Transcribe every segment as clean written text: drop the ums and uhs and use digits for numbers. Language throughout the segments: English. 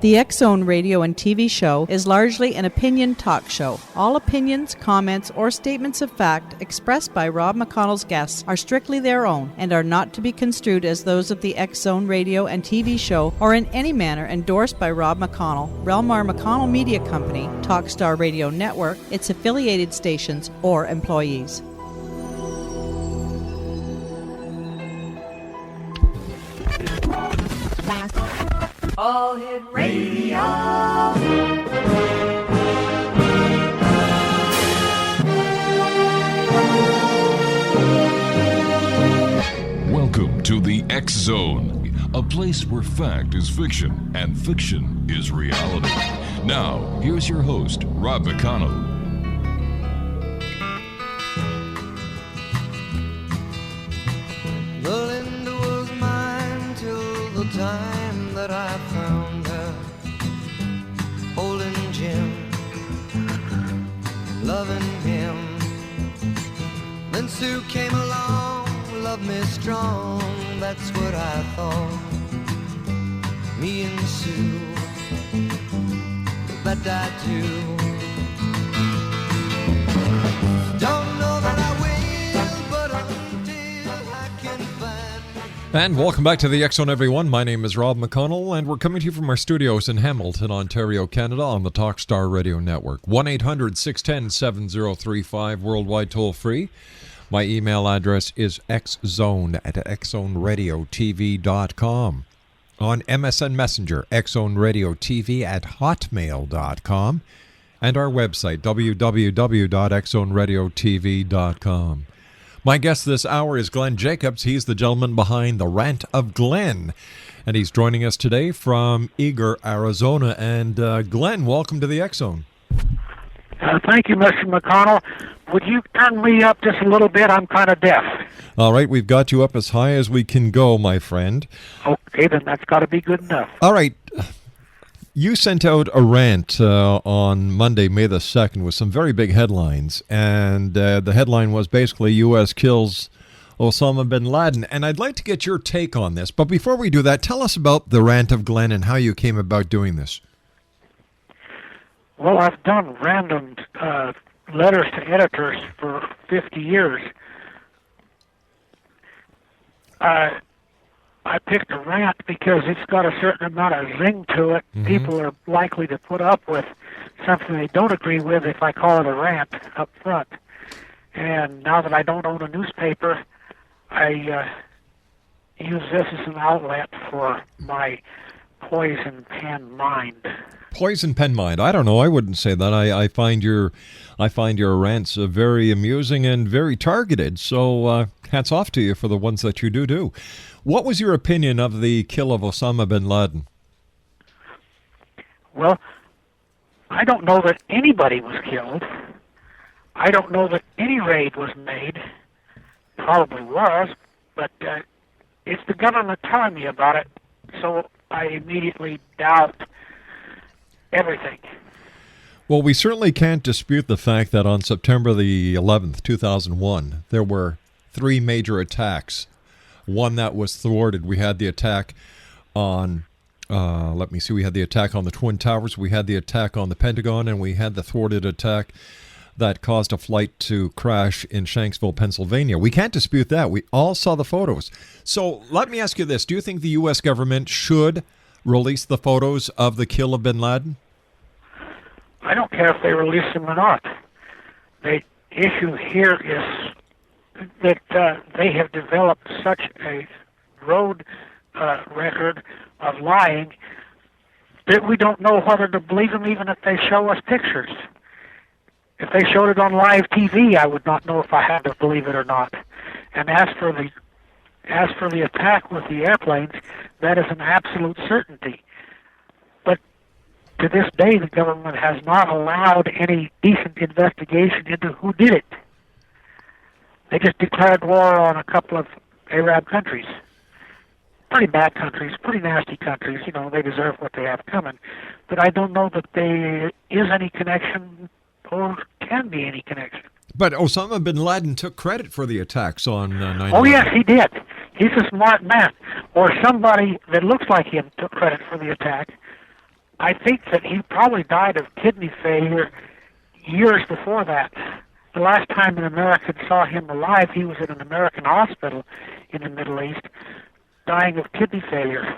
The X-Zone radio and TV show is largely an opinion talk show. All opinions, comments, or statements of fact expressed by Rob McConnell's guests are strictly their own and are not to be construed as those of the X-Zone radio and TV show or in any manner endorsed by Rob McConnell, Relmar McConnell Media Company, Talkstar Radio Network, its affiliated stations, or employees. All Hit Radio. Welcome to the X Zone, a place where fact is fiction and fiction is reality. Now, here's your host, Rob McConnell. Belinda was mine till the time that I found her holding Jim, loving him. Then Sue came along, loved me strong, that's what I thought. Me and Sue, but I do. Don't know that I will, but until I can find. And welcome back to the X Zone, everyone. My name is Rob McConnell, and we're coming to you from our studios in Hamilton, Ontario, Canada, on the Talkstar Radio Network. 1-800-610-7035, worldwide toll-free. My email address is xzone@xzoneradiotv.com. On MSN Messenger, xzoneradiotv@hotmail.com. And our website, www.xzoneradiotv.com. My guest this hour is Glenn JACOBS. He's the gentleman behind the Rant of Glenn. And he's joining us today from Eagar, Arizona. And Glenn, welcome to the X Zone. Thank you, Mr. McConnell. Would you turn me up just a little bit? I'm kind of deaf. All right, we've got you up as high as we can go, my friend. Okay, then that's got to be good enough. All right. You sent out a rant on Monday, May the 2nd, with some very big headlines. And the headline was basically U.S. kills Osama bin Laden. And I'd like to get your take on this. But before we do that, tell us about the Rant of Glenn and how you came about doing this. Well, I've done random letters to editors for 50 years. I picked a rant because it's got a certain amount of zing to it. Mm-hmm. People are likely to put up with something they don't agree with if I call it a rant up front. And now that I don't own a newspaper, I use this as an outlet for my poison pen mind. Poison pen mind. I don't know. I wouldn't say that. I find your rants very amusing and very targeted. So hats off to you for the ones that you do. What was your opinion of the kill of Osama bin Laden? Well, I don't know that anybody was killed. I don't know that any raid was made. Probably was, but it's the government telling me about it, so I immediately doubt everything. Well, we certainly can't dispute the fact that on September the 11th, 2001, there were 3 major attacks. One that was thwarted. We had the attack on, we had the attack on the Twin Towers, we had the attack on the Pentagon, and we had the thwarted attack that caused a flight to crash in Shanksville, Pennsylvania. We can't dispute that. We all saw the photos. So let me ask you this. Do you think the U.S. government should release the photos of the kill of bin Laden? I don't care if they release them or not. The issue here is that they have developed such a road record of lying that we don't know whether to believe them even if they show us pictures. If they showed it on live TV, I would not know if I had to believe it or not. And as for the attack with the airplanes, that is an absolute certainty. But to this day, the government has not allowed any decent investigation into who did it. They just declared war on a couple of Arab countries. Pretty bad countries, pretty nasty countries. You know, they deserve what they have coming. But I don't know that there is any connection or can be any connection. But Osama bin Laden took credit for the attacks on 9/11. Oh, yes, he did. He's a smart man. Or somebody that looks like him took credit for the attack. I think that he probably died of kidney failure years before that. The last time an American saw him alive, he was in an American hospital in the Middle East, dying of kidney failure.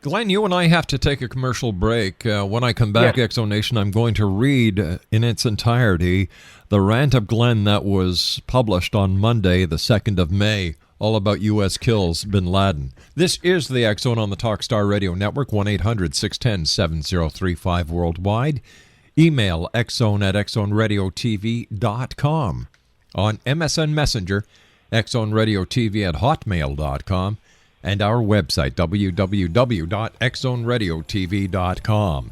Glenn, you and I have to take a commercial break. When I come back, Yes. Exonation, I'm going to read in its entirety the Rant of Glenn that was published on Monday, the 2nd of May, all about U.S. kills bin Laden. This is the X-Zone on the Talkstar Radio Network, 1-800-610-7035 worldwide. Email xzone@xzoneradiotv.com. On MSN Messenger, xzoneradiotv@hotmail.com. And our website, www.xzoneradiotv.com.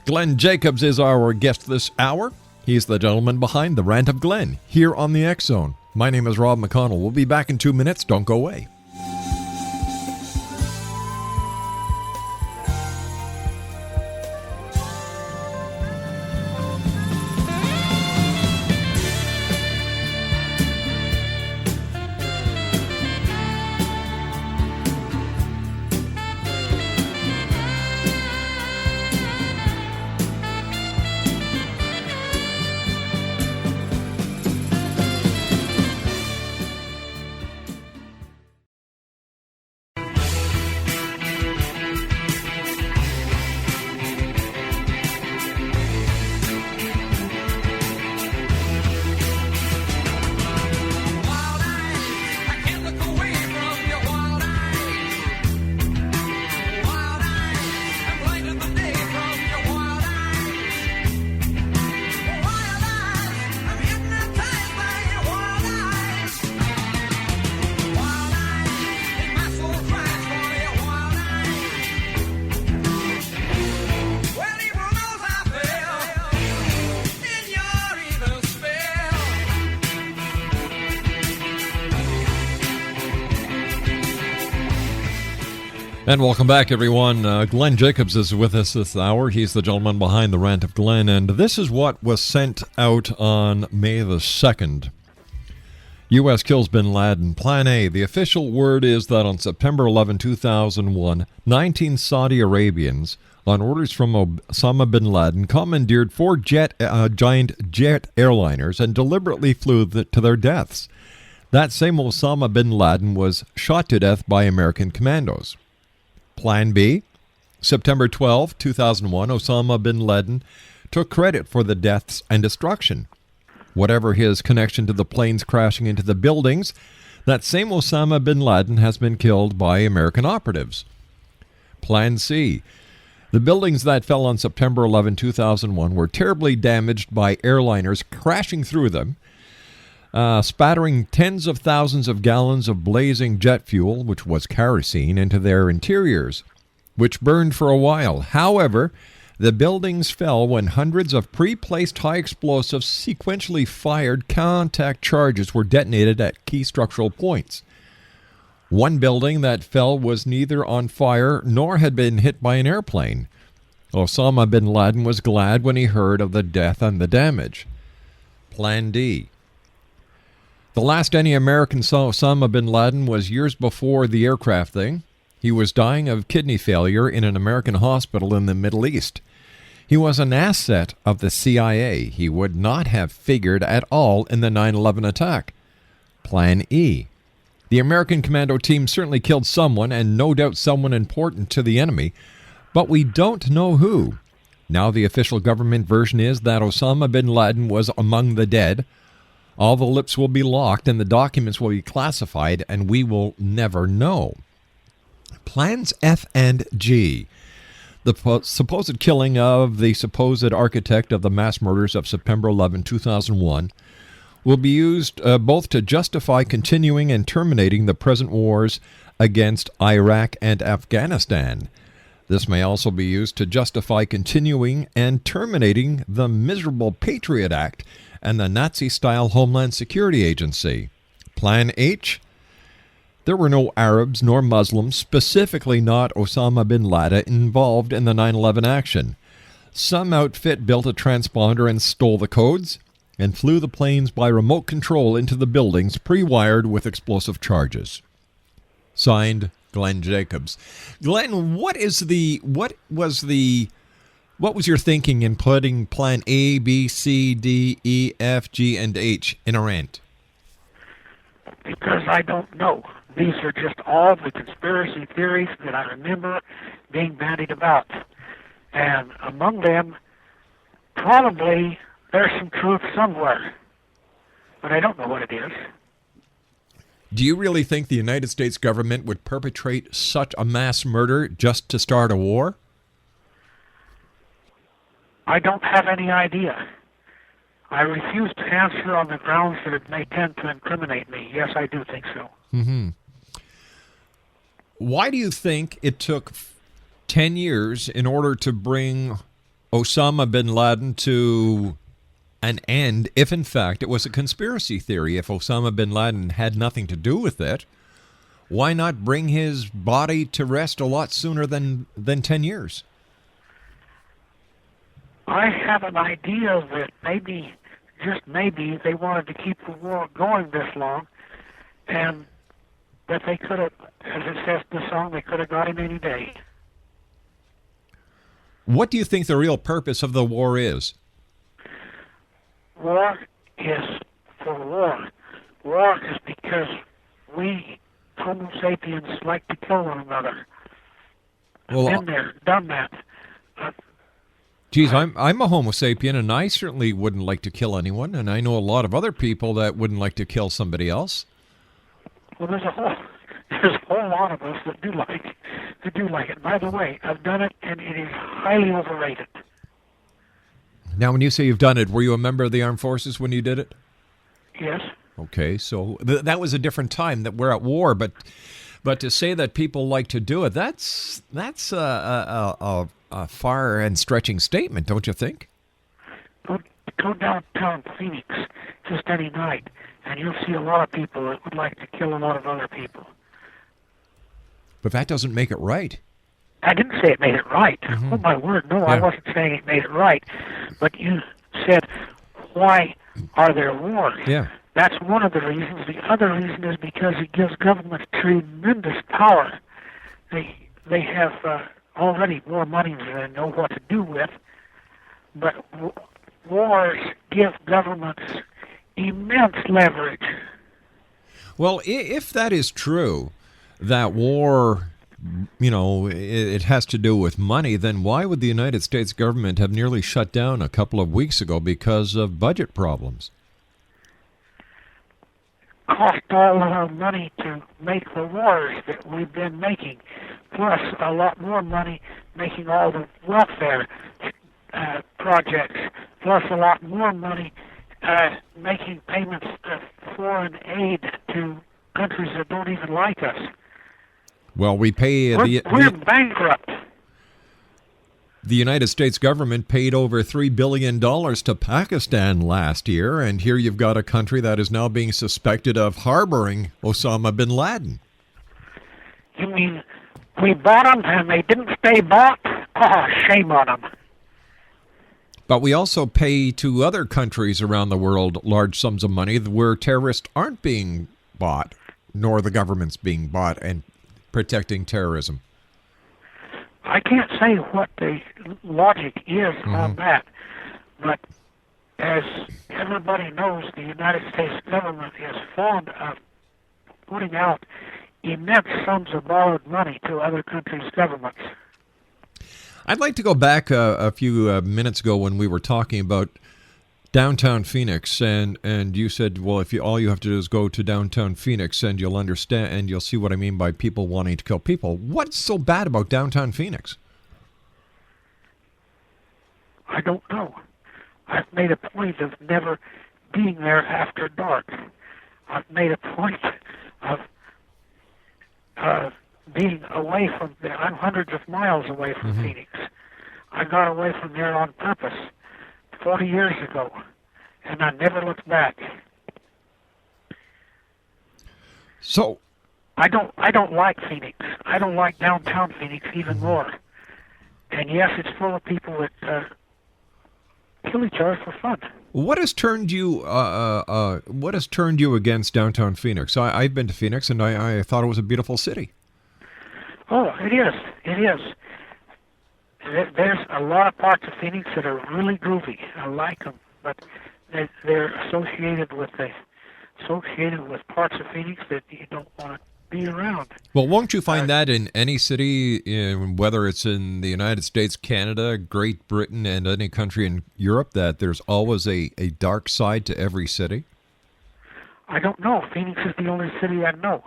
Glenn Jacobs is our guest this hour. He's the gentleman behind the Rant of Glenn here on the X-Zone. My name is Rob McConnell. We'll be back in 2 minutes. Don't go away. And welcome back, everyone. Glenn Jacobs is with us this hour. He's the gentleman behind the Rant of Glenn, and this is what was sent out on May the 2nd. U.S. kills bin Laden. Plan A. The official word is that on September 11, 2001, 19 Saudi Arabians, on orders from Osama bin Laden, commandeered 4 giant jet airliners and deliberately flew to their deaths. That same Osama bin Laden was shot to death by American commandos. Plan B. September 12, 2001, Osama bin Laden took credit for the deaths and destruction. Whatever his connection to the planes crashing into the buildings, that same Osama bin Laden has been killed by American operatives. Plan C. The buildings that fell on September 11, 2001 were terribly damaged by airliners crashing through them, spattering tens of thousands of gallons of blazing jet fuel, which was kerosene, into their interiors, which burned for a while. However, the buildings fell when hundreds of pre-placed high explosives sequentially fired contact charges were detonated at key structural points. One building that fell was neither on fire nor had been hit by an airplane. Osama bin Laden was glad when he heard of the death and the damage. Plan D. The last any American saw Osama bin Laden was years before the aircraft thing. He was dying of kidney failure in an American hospital in the Middle East. He was an asset of the CIA. He would not have figured at all in the 9/11 attack. Plan E. The American commando team certainly killed someone, and no doubt someone important to the enemy, but we don't know who. Now the official government version is that Osama bin Laden was among the dead. All the lips will be locked and the documents will be classified, and we will never know. Plans F and G. The supposed killing of the supposed architect of the mass murders of September 11, 2001 will be used both to justify continuing and terminating the present wars against Iraq and Afghanistan. This may also be used to justify continuing and terminating the miserable Patriot Act and the Nazi-style Homeland Security Agency. Plan H. There were no Arabs nor Muslims, specifically not Osama bin Laden, involved in the 9/11 action. Some outfit built a transponder and stole the codes, and flew the planes by remote control into the buildings pre-wired with explosive charges. Signed, Glenn JACOBS. Glenn, what was your thinking in putting Plan A, B, C, D, E, F, G, and H in a rant? Because I don't know. These are just all the conspiracy theories that I remember being bandied about. And among them, probably there's some truth somewhere. But I don't know what it is. Do you really think the United States government would perpetrate such a mass murder just to start a war? I don't have any idea. I refuse to answer on the grounds that it may tend to incriminate me. Yes, I do think so. Mm-hmm. Why do you think it took 10 years in order to bring Osama bin Laden to an end, if in fact it was a conspiracy theory? If Osama bin Laden had nothing to do with it, why not bring his body to rest a lot sooner than 10 years? I have an idea that maybe, just maybe, they wanted to keep the war going this long, and that they could have, as it says in the song, they could have got him any day. What do you think the real purpose of the war is? War is for war. War is because we, Homo sapiens, like to kill one another. Well, Been there, done that. Geez, I'm a Homo sapien, and I certainly wouldn't like to kill anyone, and I know a lot of other people that wouldn't like to kill somebody else. Well, there's a whole lot of us that do like it. By the way, I've done it, and it is highly overrated. Now, when you say you've done it, were you a member of the armed forces when you did it? Yes. Okay, so that was a different time that we're at war, but to say that people like to do it, that's a far and stretching statement, don't you think? Go downtown Phoenix just any night, and you'll see a lot of people that would like to kill a lot of other people. But that doesn't make it right. I didn't say it made it right. Mm-hmm. Oh, my word, no, Yeah. I wasn't saying it made it right. But you said, why are there wars? Yeah. That's one of the reasons. The other reason is because it gives governments tremendous power. They have already more money than they know what to do with, but wars give governments immense leverage. Well, if that is true, that war, it has to do with money, then why would the United States government have nearly shut down a couple of weeks ago because of budget problems? Cost all our money to make the wars that we've been making, plus a lot more money making all the welfare projects, plus a lot more money making payments of foreign aid to countries that don't even like us. Well, we pay we're bankrupt. The United States government paid over $3 billion to Pakistan last year, and here you've got a country that is now being suspected of harboring Osama bin Laden. You mean we bought them and they didn't stay bought? Oh, shame on them. But we also pay to other countries around the world large sums of money where terrorists aren't being bought, nor the government's being bought and protecting terrorism. I can't say what the logic is on that, but as everybody knows, the United States government is fond of putting out immense sums of borrowed money to other countries' governments. I'd like to go back a few minutes ago when we were talking about downtown Phoenix, and you said, well, all you have to do is go to downtown Phoenix and you'll understand and you'll see what I mean by people wanting to kill people. What's so bad about downtown Phoenix? I don't know. I've made a point of never being there after dark. I've made a point of being away from there. I'm hundreds of miles away from Phoenix. I got away from there on purpose 40 years ago, and I never looked back. So I don't like Phoenix. I don't like downtown Phoenix even more. And yes, it's full of people that kill each other for fun. what has turned you against downtown Phoenix? I've been to Phoenix and I thought it was a beautiful city. Oh, it is. It is. There's a lot of parts of Phoenix that are really groovy. I like them, but they're associated with parts of Phoenix that you don't want to be around. Well, won't you find that in any city, whether it's in the United States, Canada, Great Britain, and any country in Europe, that there's always a dark side to every city? I don't know. Phoenix is the only city I know.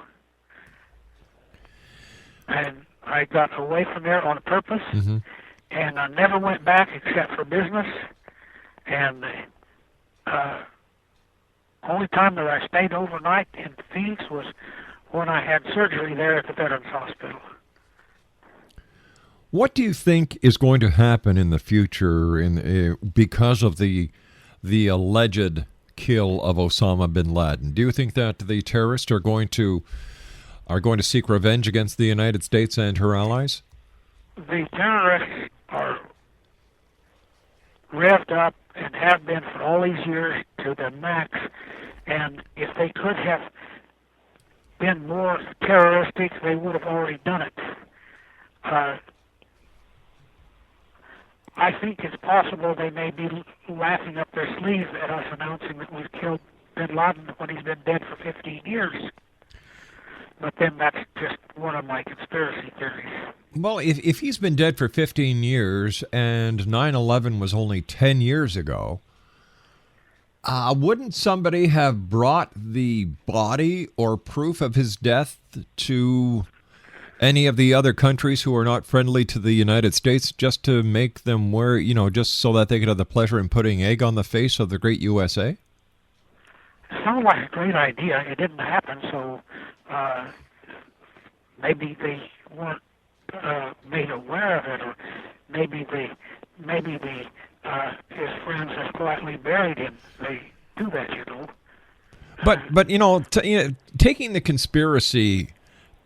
And I got away from there on purpose, and I never went back except for business. And only time that I stayed overnight in Phoenix was when I had surgery there at the Veterans Hospital. What do you think is going to happen in the future because of the alleged kill of Osama bin Laden? Do you think that the terrorists are going to seek revenge against the United States and her allies? The terrorists are revved up and have been for all these years to the max. And if they could have been more terroristic, they would have already done it. I think it's possible they may be laughing up their sleeves at us announcing that we've killed bin Laden when he's been dead for 15 years. But then that's just one of my conspiracy theories. Well, if he's been dead for 15 years and 9/11 was only 10 years ago, wouldn't somebody have brought the body or proof of his death to any of the other countries who are not friendly to the United States just to make them just so that they could have the pleasure in putting egg on the face of the great USA? It sounded like a great idea. It didn't happen, so maybe they weren't made aware of it, or maybe his friends have quietly buried him. They do that, you know. But taking the conspiracy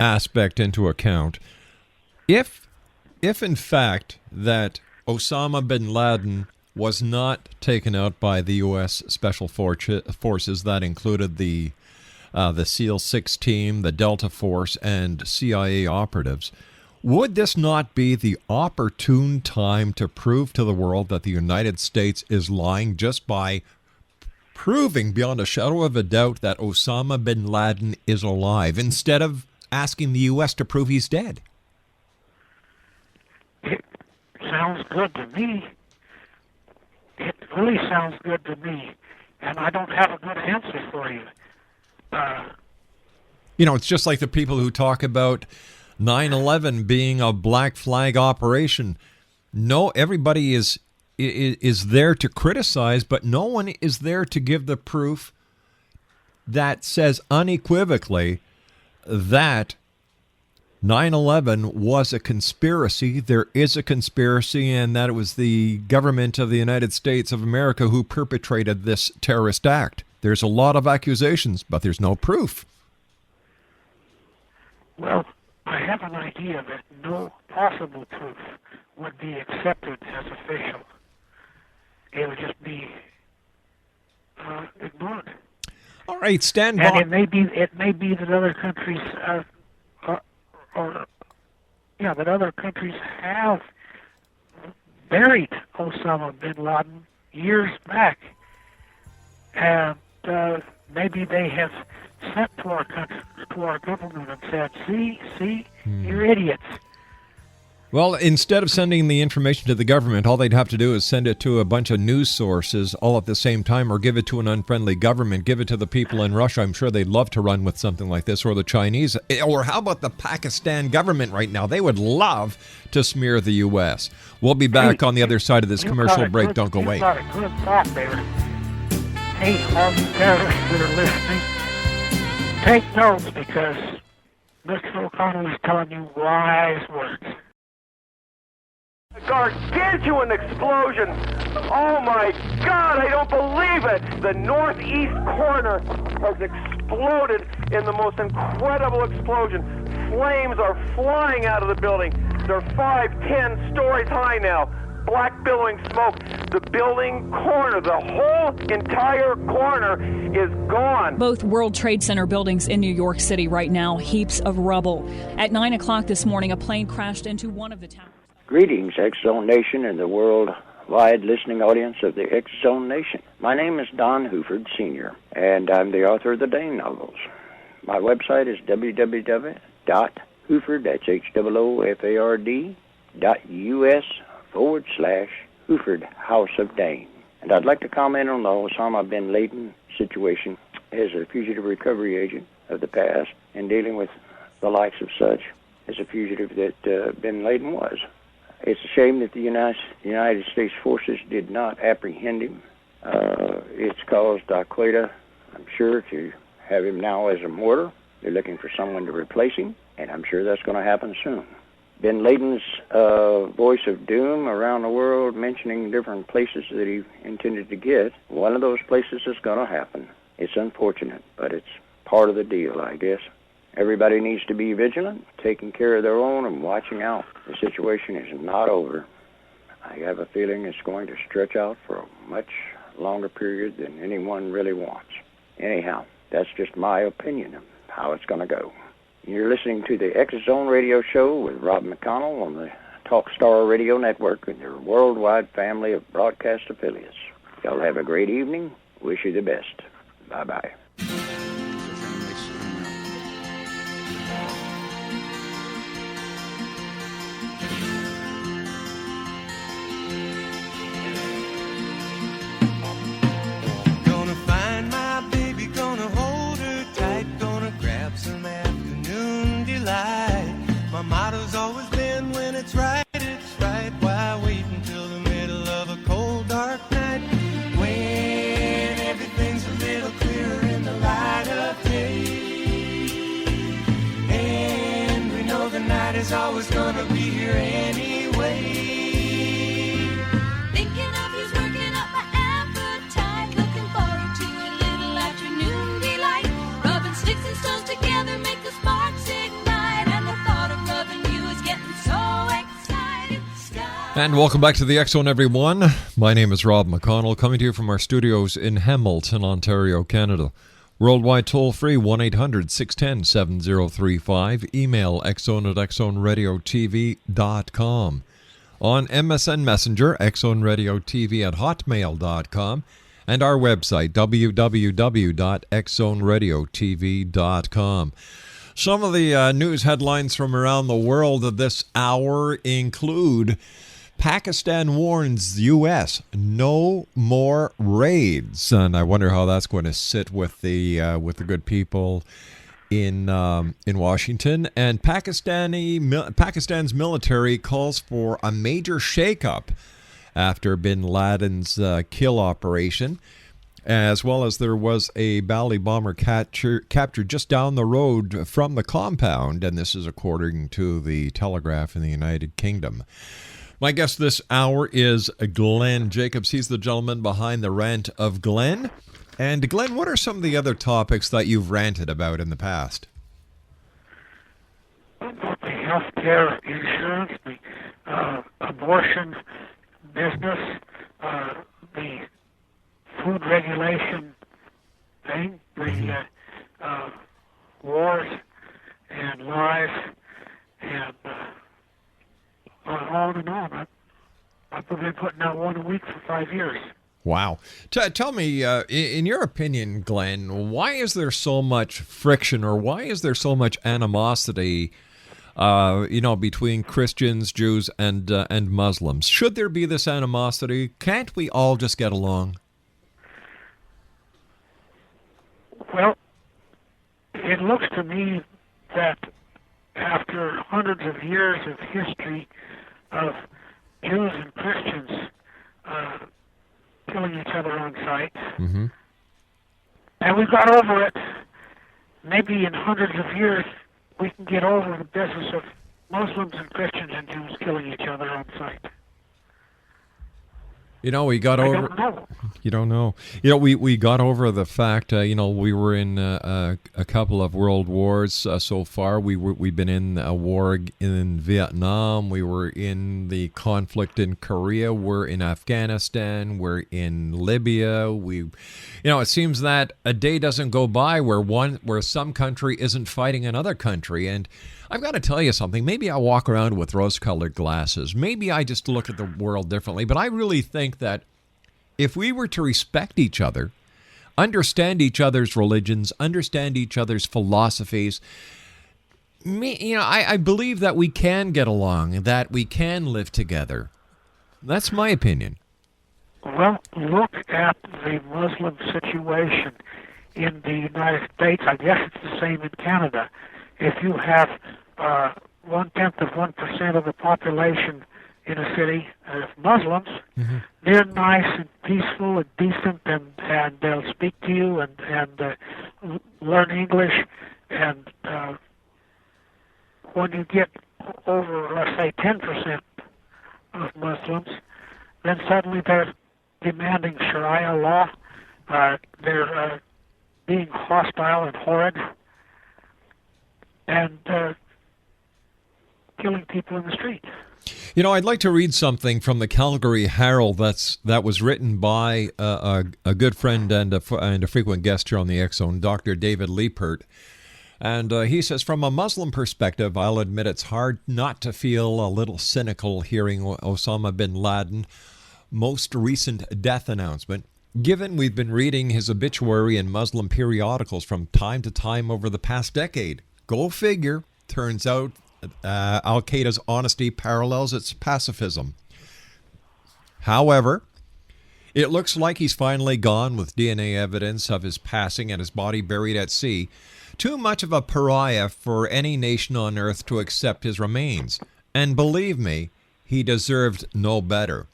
aspect into account, if in fact that Osama bin Laden was not taken out by the U.S. Special Forces, that included the SEAL 6 team, the Delta Force, and CIA operatives, would this not be the opportune time to prove to the world that the United States is lying just by proving beyond a shadow of a doubt that Osama bin Laden is alive, instead of asking the U.S. to prove he's dead? It sounds good to me. It really sounds good to me, and I don't have a good answer for you. It's just like the people who talk about 9/11 being a black flag operation. No, everybody is there to criticize, but no one is there to give the proof that says unequivocally that 9/11 was a conspiracy. There is a conspiracy, and that it was the government of the United States of America who perpetrated this terrorist act. There's a lot of accusations, but there's no proof. Well, I have an idea that no possible proof would be accepted as official. It would just be ignored. All right, stand by. And it may be that other countries that other countries have buried Osama bin Laden years back, and maybe they have sent to our country, to our government, and said, "See, you're idiots." Well, instead of sending the information to the government, all they'd have to do is send it to a bunch of news sources all at the same time, or give it to an unfriendly government, give it to the people in Russia. I'm sure they'd love to run with something like this, or the Chinese. Or how about the Pakistan government right now? They would love to smear the U.S. We'll be back on the other side of this commercial break. Don't go away. You've got a good thought there. Hey, all you terrorists that are listening, take notes, because Mr. O'Connell is telling you wise words. Gargantuan explosion! Oh my God, I don't believe it! The northeast corner has exploded in the most incredible explosion. Flames are flying out of the building. They're 5, 10 stories high now. black billowing smoke. The building corner, the whole entire corner is gone. Both World Trade Center buildings in New York City right now, heaps of rubble. At 9 o'clock this morning, a plane crashed into one of the towers. Greetings, X-Zone Nation and the worldwide listening audience of the X-Zone Nation. My name is Don Huford, Sr., and I'm the author of the Dane novels. My website is www.huford, that's HOOFOOD.US/Huford House of Dane. And I'd like to comment on the Osama bin Laden situation as a fugitive recovery agent of the past and dealing with the likes of such as a fugitive that bin Laden was. It's a shame that the United States forces did not apprehend him. It's caused Al-Qaeda, I'm sure, to have him now as a martyr. They're looking for someone to replace him, and I'm sure that's going to happen soon. Bin Laden's voice of doom around the world, mentioning different places that he intended to get, one of those places is going to happen. It's unfortunate, but it's part of the deal, I guess. Everybody needs to be vigilant, taking care of their own and watching out. The situation is not over. I have a feeling it's going to stretch out for a much longer period than anyone really wants. Anyhow, that's just my opinion of how it's going to go. You're listening to the X-Zone Radio Show with Rob McConnell on the Talkstar Radio Network and their worldwide family of broadcast affiliates. Y'all have a great evening. Wish you the best. Bye-bye. Gonna find my baby, gonna hold her tight, gonna grab some afternoon delight. My motto's always been, when it's right, why wait until the middle of a cold, dark night, when everything's a little clearer in the light of day, and we know the night is always gonna be here anyway. Thinking of you's working up my appetite, looking forward to a little afternoon delight, rubbing sticks and stones together make the sparks ignite, and the thought of loving you is getting so exciting. And welcome back to the X-Zone, everyone. My name is Rob McConnell, coming to you from our studios in Hamilton, Ontario, Canada. Worldwide toll-free, 1-800-610-7035. Email xzone@xzoneradiotv.com. On MSN Messenger, xzoneradiotv@hotmail.com. And our website, www.xzoneradiotv.com. Some of the news headlines from around the world of this hour include: Pakistan warns U.S. no more raids, and I wonder how that's going to sit with the good people in Washington. And Pakistan's military calls for a major shakeup after bin Laden's kill operation, as well as there was a Bali bomber captured just down the road from the compound, and this is according to the Telegraph in the United Kingdom. My guest this hour is Glenn Jacobs. He's the gentleman behind the Rant of Glenn. And Glenn, what are some of the other topics that you've ranted about in the past? About the health care insurance, the abortion business, the food regulation thing, the wars and lies, and on and on. I've been putting out one a week for 5 years. Wow. Tell me, in your opinion, Glenn, why is there so much friction, or why is there so much animosity, between Christians, Jews, and Muslims? Should there be this animosity? Can't we all just get along? Well, it looks to me that after hundreds of years of history of Jews and Christians killing each other on sight, mm-hmm. and we got over it. Maybe in hundreds of years we can get over the business of Muslims and Christians and Jews killing each other on sight. You know, we got I over. don't know. You don't know. You know, we got over the fact. You know, we were in a couple of world wars so far. We've been in a war in Vietnam. We were in the conflict in Korea. We're in Afghanistan. We're in Libya. It seems that a day doesn't go by where some country isn't fighting another country. And I've got to tell you something. Maybe I walk around with rose-colored glasses. Maybe I just look at the world differently. But I really think that if we were to respect each other, understand each other's religions, understand each other's philosophies, I believe that we can get along, that we can live together. That's my opinion. Well, look at the Muslim situation in the United States. I guess it's the same in Canada. If you have 0.1% of the population in a city of Muslims, they're nice and peaceful and decent, and they'll speak to you and learn English. And when you get over, let's say, 10% of Muslims, then suddenly they're demanding Sharia law. They're being hostile and horrid, and killing people in the street. You know, I'd like to read something from the Calgary Herald that was written by a good friend and a frequent guest here on the X-Zone, Dr. David Liepert. And he says, from a Muslim perspective, I'll admit it's hard not to feel a little cynical hearing Osama bin Laden most recent death announcement, given we've been reading his obituary in Muslim periodicals from time to time over the past decade. Go figure. Turns out Al-Qaeda's honesty parallels its pacifism. However, it looks like he's finally gone with DNA evidence of his passing and his body buried at sea. Too much of a pariah for any nation on earth to accept his remains. And believe me, he deserved no better.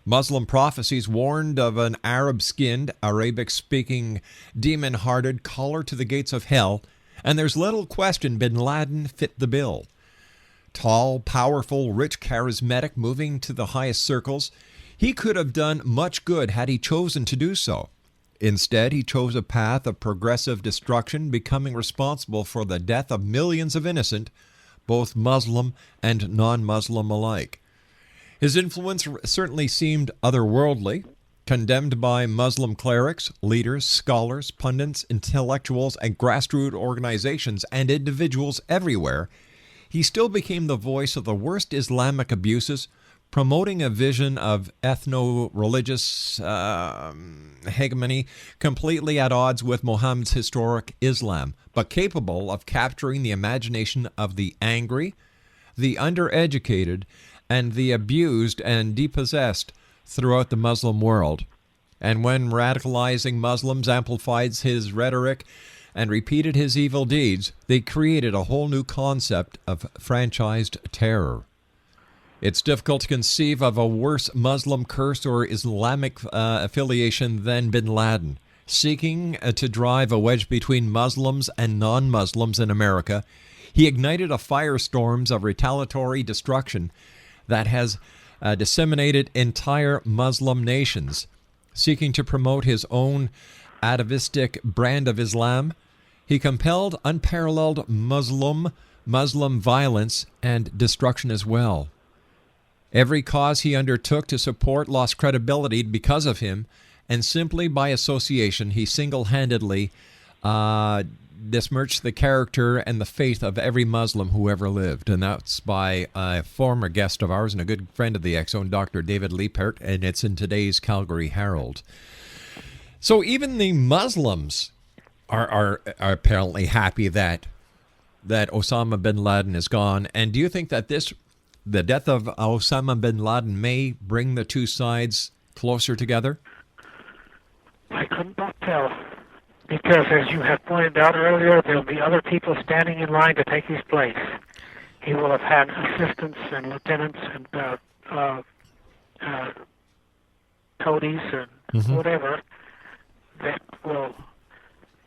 Muslim prophecies warned of an Arab-skinned, Arabic-speaking, demon-hearted caller to the gates of hell, and there's little question bin Laden fit the bill. Tall, powerful, rich, charismatic, moving to the highest circles, he could have done much good had he chosen to do so. Instead, he chose a path of progressive destruction, becoming responsible for the death of millions of innocent, both Muslim and non-Muslim alike. His influence certainly seemed otherworldly, condemned by Muslim clerics, leaders, scholars, pundits, intellectuals, and grassroots organizations and individuals everywhere. He still became the voice of the worst Islamic abuses, promoting a vision of ethno-religious hegemony completely at odds with Muhammad's historic Islam, but capable of capturing the imagination of the angry, the undereducated, and the abused and depossessed throughout the Muslim world. And when radicalizing Muslims amplified his rhetoric and repeated his evil deeds, they created a whole new concept of franchised terror. It's difficult to conceive of a worse Muslim curse or Islamic affiliation than bin Laden. Seeking to drive a wedge between Muslims and non-Muslims in America, he ignited a firestorm of retaliatory destruction that has disseminated entire Muslim nations. Seeking to promote his own atavistic brand of Islam, he compelled unparalleled Muslim violence and destruction as well. Every cause he undertook to support lost credibility because of him, and simply by association, he single-handedly besmirched the character and the faith of every Muslim who ever lived. And that's by a former guest of ours and a good friend of the X-Zone, Dr. David Liepert, and it's in today's Calgary Herald. So even the Muslims are apparently happy that Osama bin Laden is gone. And do you think that the death of Osama bin Laden may bring the two sides closer together? I could not tell. Because, as you have pointed out earlier, there will be other people standing in line to take his place. He will have had assistants and lieutenants and toadies and whatever that will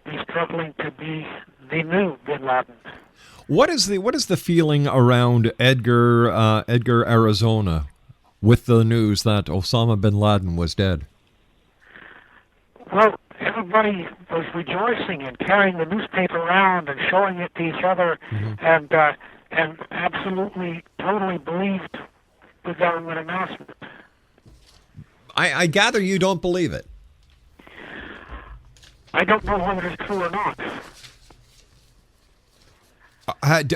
be struggling to be the new bin Laden. What is the feeling around Edgar, Arizona? with the news that Osama bin Laden was dead? Well, everybody was rejoicing and carrying the newspaper around and showing it to each other, and absolutely, totally believed the government announcement. I gather you don't believe it. I don't know whether it's true or not.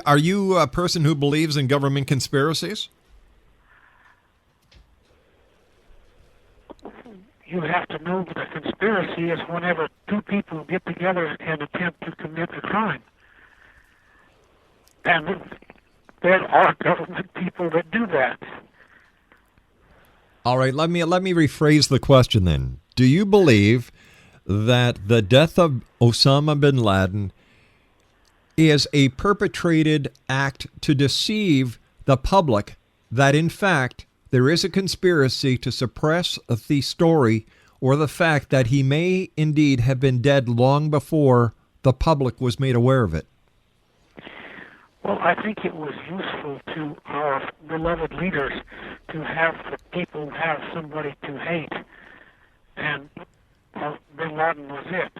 Are you a person who believes in government conspiracies? You have to know that a conspiracy is whenever two people get together and attempt to commit a crime. And there are government people that do that. All right, let me rephrase the question then. Do you believe that the death of Osama bin Laden is a perpetrated act to deceive the public, that in fact there is a conspiracy to suppress the story or the fact that he may indeed have been dead long before the public was made aware of it? Well, I think it was useful to our beloved leaders to have the people have somebody to hate, and bin Laden was it.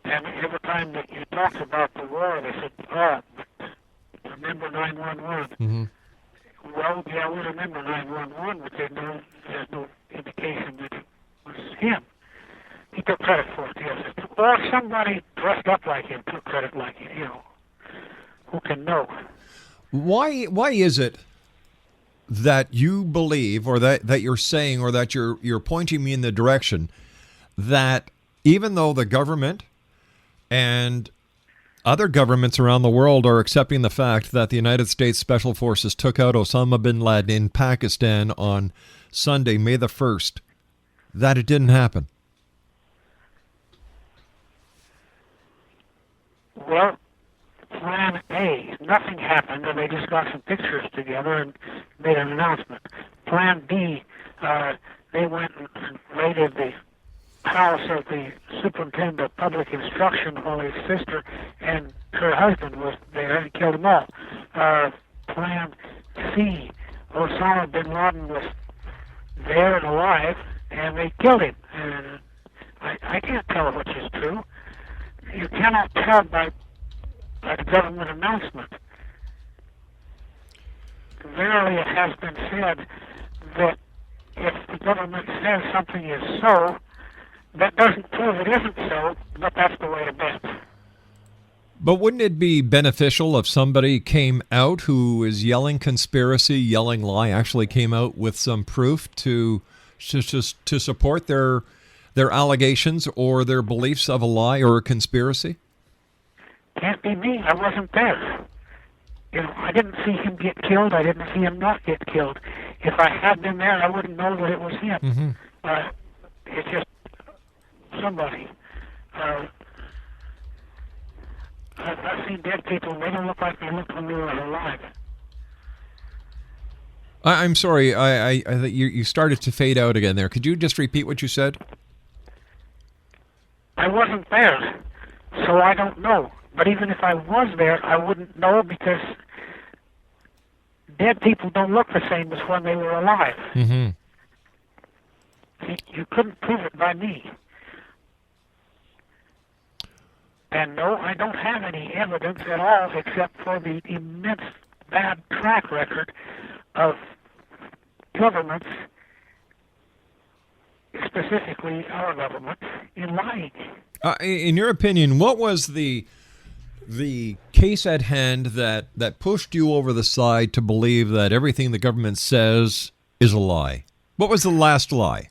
And every time that you talked about the war, they said, "Oh, but remember 9/11?" Mm-hmm. Well, yeah, we remember 9/11, but there's no indication that it was him. He took credit for it, yes. Or somebody dressed up like him took credit like him, you know. Who can know? Why is it that you believe, or that you're saying, or that you're pointing me in the direction that even though the government and other governments around the world are accepting the fact that the United States Special Forces took out Osama bin Laden in Pakistan on Sunday, May the 1st, that it didn't happen? Well, Plan A, nothing happened, and they just got some pictures together and made an announcement. Plan B, they went and raided the house of the superintendent of public instruction while his sister and her husband was there and killed them all. Plan C, Osama bin Laden was there and alive, and they killed him. And I can't tell which is true. You cannot tell by a government announcement. Verily, it has been said that if the government says something is so, that doesn't prove it isn't so, but that's the way to bet. But wouldn't it be beneficial if somebody came out who is yelling conspiracy, yelling lie, actually came out with some proof to support their allegations or their beliefs of a lie or a conspiracy? Can't be me. I wasn't there. You know, I didn't see him get killed. I didn't see him not get killed. If I had been there, I wouldn't know that it was him. Mm-hmm. It's just somebody. I've seen dead people. They don't look like they looked when they were alive. I'm sorry. I you started to fade out again there. Could you just repeat what you said? I wasn't there, so I don't know. But even if I was there, I wouldn't know because dead people don't look the same as when they were alive. Mm-hmm. You couldn't prove it by me. And no, I don't have any evidence at all except for the immense bad track record of governments, specifically our government, in lying. In your opinion, what was the case at hand that pushed you over the side to believe that everything the government says is a lie? What was the last lie?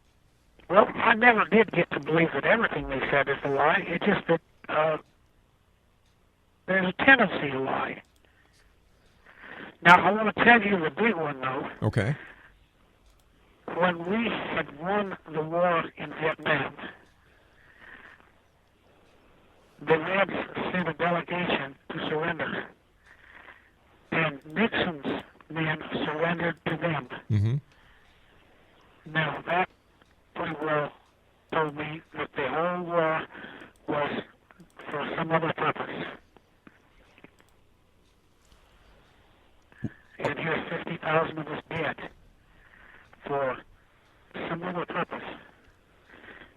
Well, I never did get to believe that everything they said is a lie. It's just that there's a tendency to lie. Now, I want to tell you the big one, though. Okay. When we had won the war in Vietnam, the Reds sent a delegation to surrender, and Nixon's men surrendered to them. Mm-hmm. Now, that pretty well told me that the whole war was for some other purpose. And here's 50,000 of us dead. for some other purpose.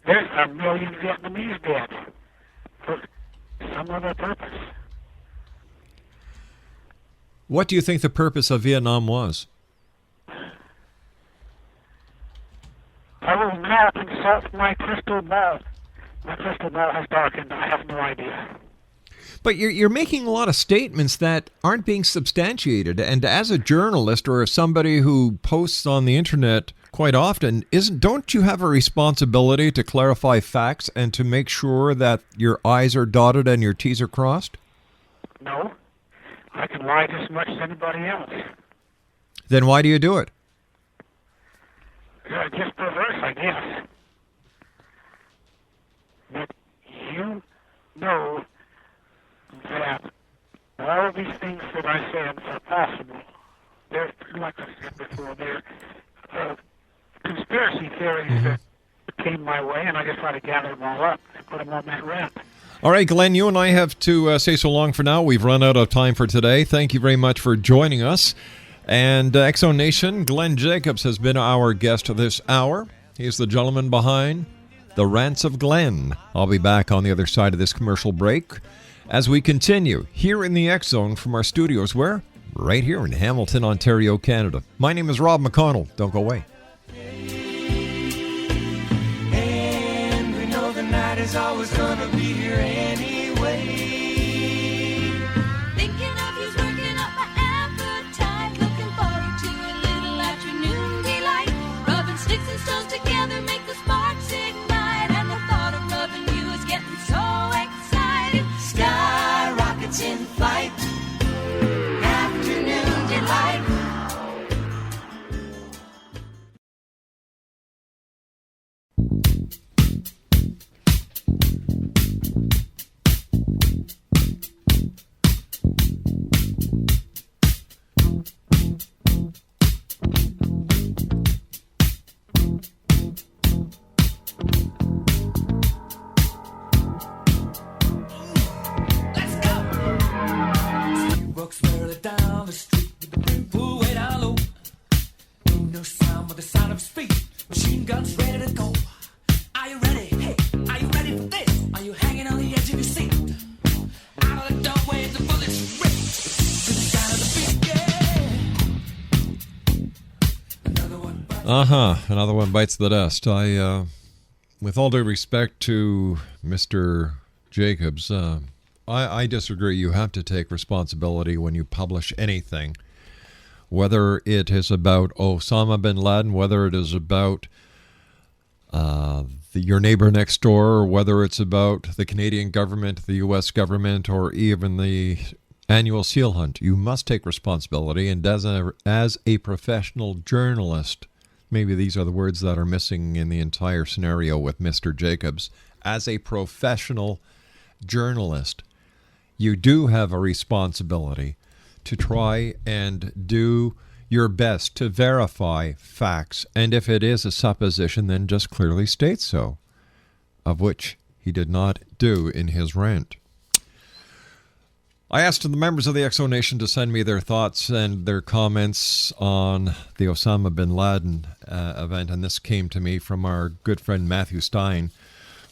There's a million Vietnamese dead for some other purpose. What do you think the purpose of Vietnam was? I will now consult my crystal ball. My crystal ball has darkened. I have no idea. But you're making a lot of statements that aren't being substantiated. And as a journalist or as somebody who posts on the internet quite often, don't you have a responsibility to clarify facts and to make sure that your I's are dotted and your T's are crossed? No. I can lie just as much as anybody else. Then why do you do it? Just perverse, I guess. But you know that all of these things that I said are possible. They're, like I said before, they're conspiracy theories that came my way, and I just try to gather them all up and put them on that rant. All right, Glenn, you and I have to say so long for now. We've run out of time for today. Thank you very much for joining us. And Exo Nation, Glenn Jacobs has been our guest this hour. He's the gentleman behind the Rants of Glenn. I'll be back on the other side of this commercial break as we continue here in the X Zone from our studios, where? Right here in Hamilton, Ontario, Canada. My name is Rob McConnell. Don't go away. And we know the night is always gonna be here anyway. Thinking of you's working up my appetite. Looking forward to a little afternoon delight. Rubbing sticks and stones together make the sparks ignite. And the thought of loving you is getting so exciting. Sky rockets in flight. Afternoon delight. Another one bites the dust. With all due respect to Mr. Jacobs, I disagree. You have to take responsibility when you publish anything, whether it is about Osama bin Laden, whether it is about your neighbor next door, or whether it's about the Canadian government, the U.S. government, or even the annual seal hunt. You must take responsibility, and as a professional journalist, maybe these are the words that are missing in the entire scenario with Mr. Jacobs. As a professional journalist, you do have a responsibility to try and do your best to verify facts. And if it is a supposition, then just clearly state so, of which he did not do in his rant. I asked the members of the Exo Nation to send me their thoughts and their comments on the Osama bin Laden event, and this came to me from our good friend Matthew Stein,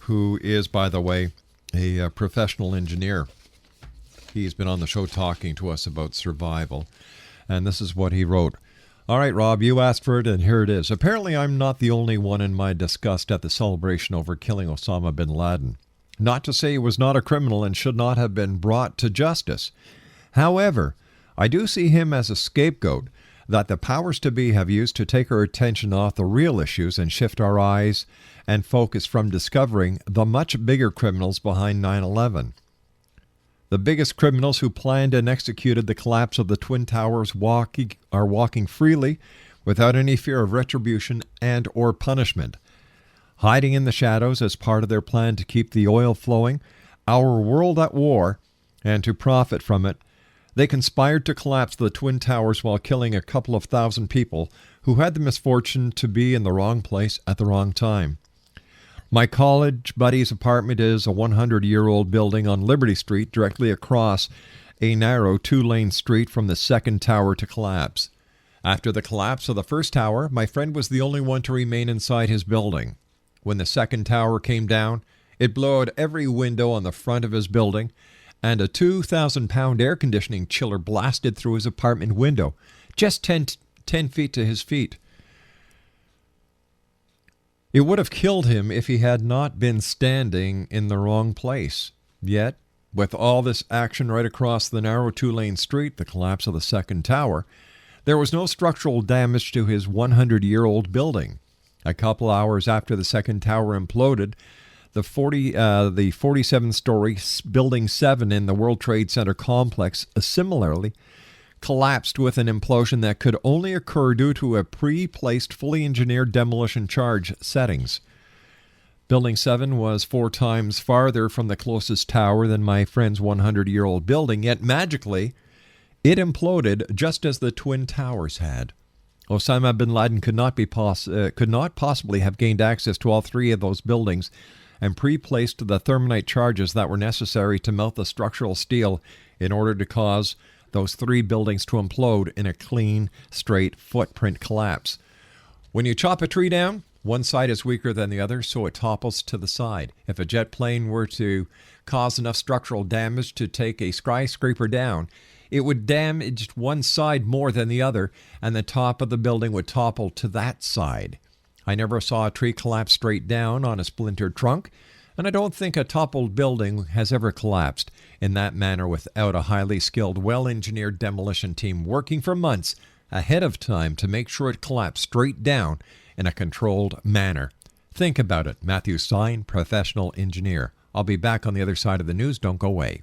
who is, by the way, a professional engineer. He's been on the show talking to us about survival, and this is what he wrote. All right, Rob, you asked for it, and here it is. Apparently, I'm not the only one in my disgust at the celebration over killing Osama bin Laden. Not to say he was not a criminal and should not have been brought to justice. However, I do see him as a scapegoat that the powers to be have used to take our attention off the real issues and shift our eyes and focus from discovering the much bigger criminals behind 9/11. The biggest criminals who planned and executed the collapse of the Twin Towers are walking freely without any fear of retribution and or punishment. Hiding in the shadows as part of their plan to keep the oil flowing, our world at war, and to profit from it, they conspired to collapse the Twin Towers while killing a couple of thousand people who had the misfortune to be in the wrong place at the wrong time. My college buddy's apartment is a 100-year-old building on Liberty Street, directly across a narrow 2-lane street from the second tower to collapse. After the collapse of the first tower, my friend was the only one to remain inside his building. When the second tower came down, it blew out every window on the front of his building, and a 2,000-pound air conditioning chiller blasted through his apartment window, just 10 feet to his feet. It would have killed him if he had not been standing in the wrong place. Yet, with all this action right across the narrow two-lane street, the collapse of the second tower, there was no structural damage to his 100-year-old building. A couple hours after the second tower imploded, the 47-story Building 7 in the World Trade Center complex similarly collapsed with an implosion that could only occur due to a pre-placed, fully engineered demolition charge settings. Building 7 was 4 times farther from the closest tower than my friend's 100-year-old building, yet magically, it imploded just as the Twin Towers had. Osama bin Laden could not possibly have gained access to all 3 of those buildings and pre-placed the thermite charges that were necessary to melt the structural steel in order to cause those 3 buildings to implode in a clean, straight footprint collapse. When you chop a tree down, one side is weaker than the other, so it topples to the side. If a jet plane were to cause enough structural damage to take a skyscraper down, it would damage one side more than the other, and the top of the building would topple to that side. I never saw a tree collapse straight down on a splintered trunk, and I don't think a toppled building has ever collapsed in that manner without a highly skilled, well-engineered demolition team working for months ahead of time to make sure it collapsed straight down in a controlled manner. Think about it. Matthew Stein, professional engineer. I'll be back on the other side of the news. Don't go away.